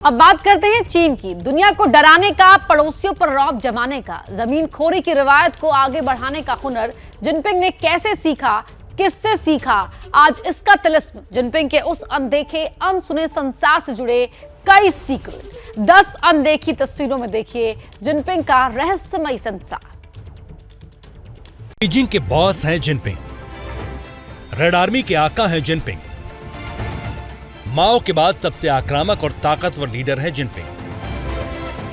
अब बात करते हैं चीन की। दुनिया को डराने का, पड़ोसियों पर रौब जमाने का, जमीनखोरी की रिवायत को आगे बढ़ाने का हुनर जिनपिंग ने कैसे सीखा, किससे सीखा, आज इसका तिलिस्म जिनपिंग के उस अनदेखे अनसुने संसार से जुड़े कई सीक्रेट। 10 अनदेखी तस्वीरों में देखिए जिनपिंग का रहस्यमयी संसार। बीजिंग के बॉस हैं जिनपिंग, रेड आर्मी के आका हैं जिनपिंग, माओ के बाद सबसे आक्रामक और ताकतवर लीडर है जिनपिंग।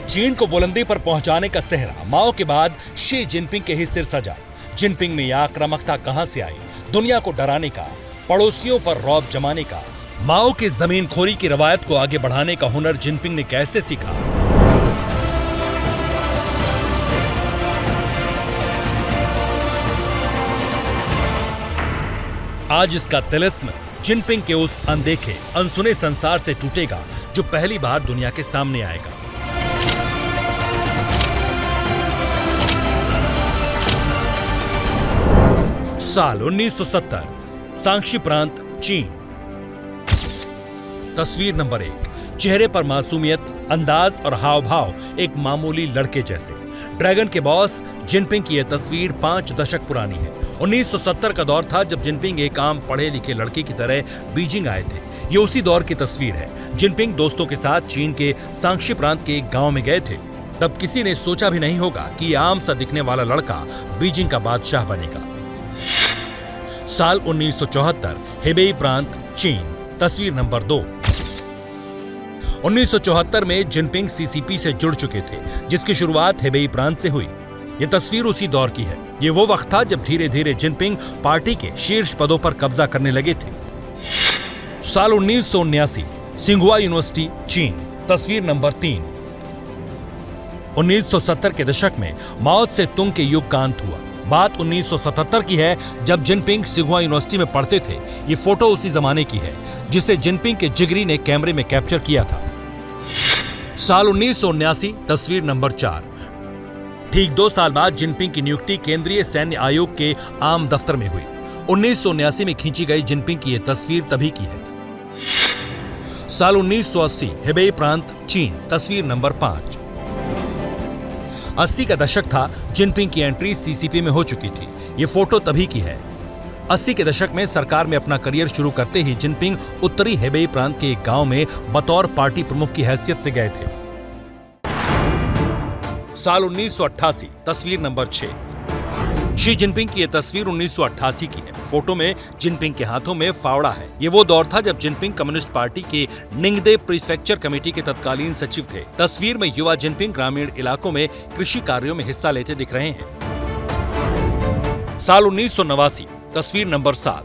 चीन को बुलंदी पर पहुंचाने का सेहरा माओ के बाद शी जिनपिंग के ही सिर सजा। जिनपिंग में यह आक्रामकता कहां से आई? दुनिया को डराने का, पड़ोसियों पर रौब जमाने का, माओ की जमीनखोरी की रवायत को आगे बढ़ाने का हुनर जिनपिंग ने कैसे सीखा? आज इसका तिलिस्म जिनपिंग के उस अनदेखे अनसुने संसार से टूटेगा जो पहली बार दुनिया के सामने आएगा। साल 1970, सांक्षी प्रांत, चीन। तस्वीर नंबर 1। चेहरे पर मासूमियत, अंदाज और हाव भाव एक मामूली लड़के जैसे। ड्रैगन के बॉस जिनपिंग की यह तस्वीर 5 दशक पुरानी है। 1970 का दौर था जब जिनपिंग एक आम पढ़े लिखे लड़के की तरह बीजिंग आए थे। ये उसी दौर की तस्वीर है। जिनपिंग दोस्तों के साथ चीन के सांक्षी प्रांत के एक गांव में गए थे। तब किसी ने सोचा भी नहीं होगा कि यह आम सा दिखने वाला लड़का बीजिंग का बादशाह बनेगा। साल 1974, हेबेई प्रांत, चीन। तस्वीर नंबर 2। 1974 में जिनपिंग सीसीपी से जुड़ चुके थे, जिसकी शुरुआत हेबेई प्रांत से हुई। यह तस्वीर उसी दौर की है। ये वो वक्त था जब धीरे धीरे जिनपिंग पार्टी के शीर्ष पदों पर कब्जा करने लगे थे। साल 1979, सिंघुआ यूनिवर्सिटी, चीन। तस्वीर नंबर 3। 1970 के दशक में माओ त्से तुंग के युग का अंत हुआ। बात 1977 की है जब जिनपिंग सिंघुआ यूनिवर्सिटी में पढ़ते थे। ये फोटो उसी जमाने की है जिसे जिनपिंग के जिगरी ने कैमरे में कैप्चर किया था। साल 1979, तस्वीर नंबर 4। ठीक 2 साल बाद जिनपिंग की नियुक्ति केंद्रीय सैन्य आयोग के आम दफ्तर में हुई। 1979 में खींची गई जिनपिंग की यह तस्वीर तभी की है। साल 1980, हेबेई प्रांत, चीन। तस्वीर नंबर 5। 80 का दशक था। जिनपिंग की एंट्री सीसीपी में हो चुकी थी। ये फोटो तभी की है। 80 के दशक में सरकार में अपना करियर शुरू करते ही जिनपिंग उत्तरी हेबेई प्रांत के एक गांव में बतौर पार्टी प्रमुख की हैसियत से गए थे। साल 1988, तस्वीर नंबर 6। शी जिनपिंग की यह तस्वीर 1988 की है। फोटो में जिनपिंग के हाथों में फावड़ा है। ये वो दौर था जब जिनपिंग कम्युनिस्ट पार्टी के निंगदे प्रीफेक्चर कमेटी के तत्कालीन सचिव थे। तस्वीर में युवा जिनपिंग ग्रामीण इलाकों में कृषि कार्यों में हिस्सा लेते दिख रहे हैं। साल 1989, तस्वीर नंबर 7।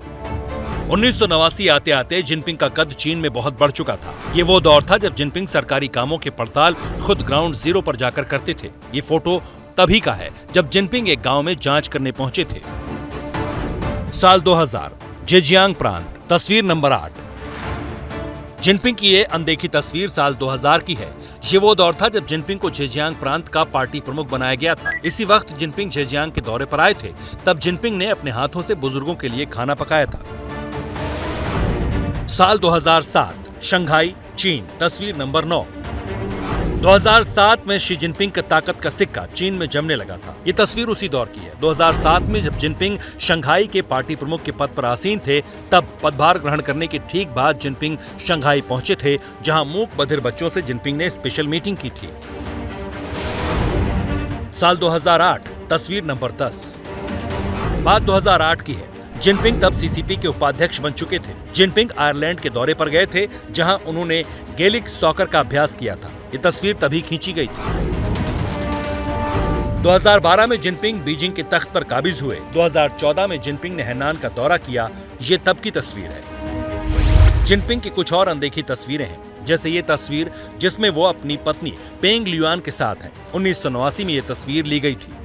1989 आते आते जिनपिंग का कद चीन में बहुत बढ़ चुका था। ये वो दौर था जब जिनपिंग सरकारी कामों की पड़ताल खुद ग्राउंड जीरो पर जाकर करते थे। ये फोटो तभी का है जब जिनपिंग एक गांव में जांच करने पहुंचे थे। साल 2000, जेजियांग प्रांत। तस्वीर नंबर 8। जिनपिंग की ये अनदेखी तस्वीर साल 2000 की है। ये वो दौर था जब जिनपिंग को जेजियांग प्रांत का पार्टी प्रमुख बनाया गया था। इसी वक्त जिनपिंग जेजियांग के दौरे पर आए थे। तब जिनपिंग ने अपने हाथों से बुजुर्गों के लिए खाना पकाया था। साल 2007, शंघाई, चीन। तस्वीर नंबर 9। 2007 में शी जिनपिंग का ताकत का सिक्का चीन में जमने लगा था। ये तस्वीर उसी दौर की है। 2007 में जब जिनपिंग शंघाई के पार्टी प्रमुख के पद पर आसीन थे, तब पदभार ग्रहण करने के ठीक बाद जिनपिंग शंघाई पहुंचे थे, जहां मूक बधिर बच्चों से जिनपिंग ने स्पेशल मीटिंग की थी। साल 2008, तस्वीर नंबर 10। बात 2008 की है। जिनपिंग तब सीसीपी के उपाध्यक्ष बन चुके थे। जिनपिंग आयरलैंड के दौरे पर गए थे, जहां उन्होंने गेलिक सॉकर का अभ्यास किया था। ये तस्वीर तभी खींची गई थी। 2012 में जिनपिंग बीजिंग के तख्त पर काबिज हुए। 2014 में जिनपिंग ने हैनान का दौरा किया। ये तब की तस्वीर है। जिनपिंग की कुछ और अनदेखी तस्वीरें हैं, जैसे ये तस्वीर जिसमें वो अपनी पत्नी पेंग लियुआन के साथ हैं। 1989 में ये तस्वीर ली गई थी।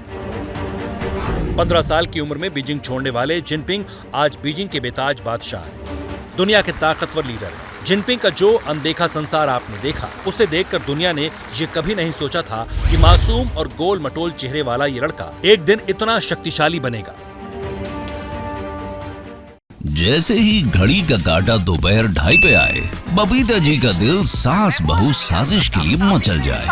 15 साल की उम्र में बीजिंग छोड़ने वाले जिनपिंग आज बीजिंग के बेताज बादशाह हैं, दुनिया के ताकतवर लीडर हैं। जिनपिंग का जो अनदेखा संसार आपने देखा, उसे देखकर दुनिया ने ये कभी नहीं सोचा था कि मासूम और गोल मटोल चेहरे वाला ये लड़का एक दिन इतना शक्तिशाली बनेगा। जैसे ही घड़ी का काटा दोपहर 2:30 पे आए, बबीता जी का दिल सास बहू साजिश के लिए मचल जाए।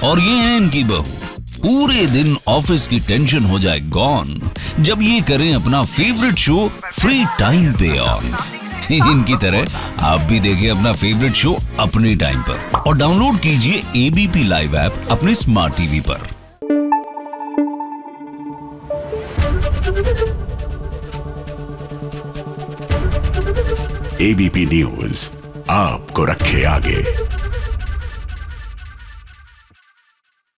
और ये है इनकी बहू, पूरे दिन ऑफिस की टेंशन हो जाए गॉन जब ये करें अपना फेवरेट शो फ्री टाइम पे ऑन। इनकी तरह आप भी देखिए अपना फेवरेट शो अपने टाइम पर और डाउनलोड कीजिए एबीपी लाइव ऐप अपने स्मार्ट टीवी पर। एबीपी न्यूज आपको रखे आगे।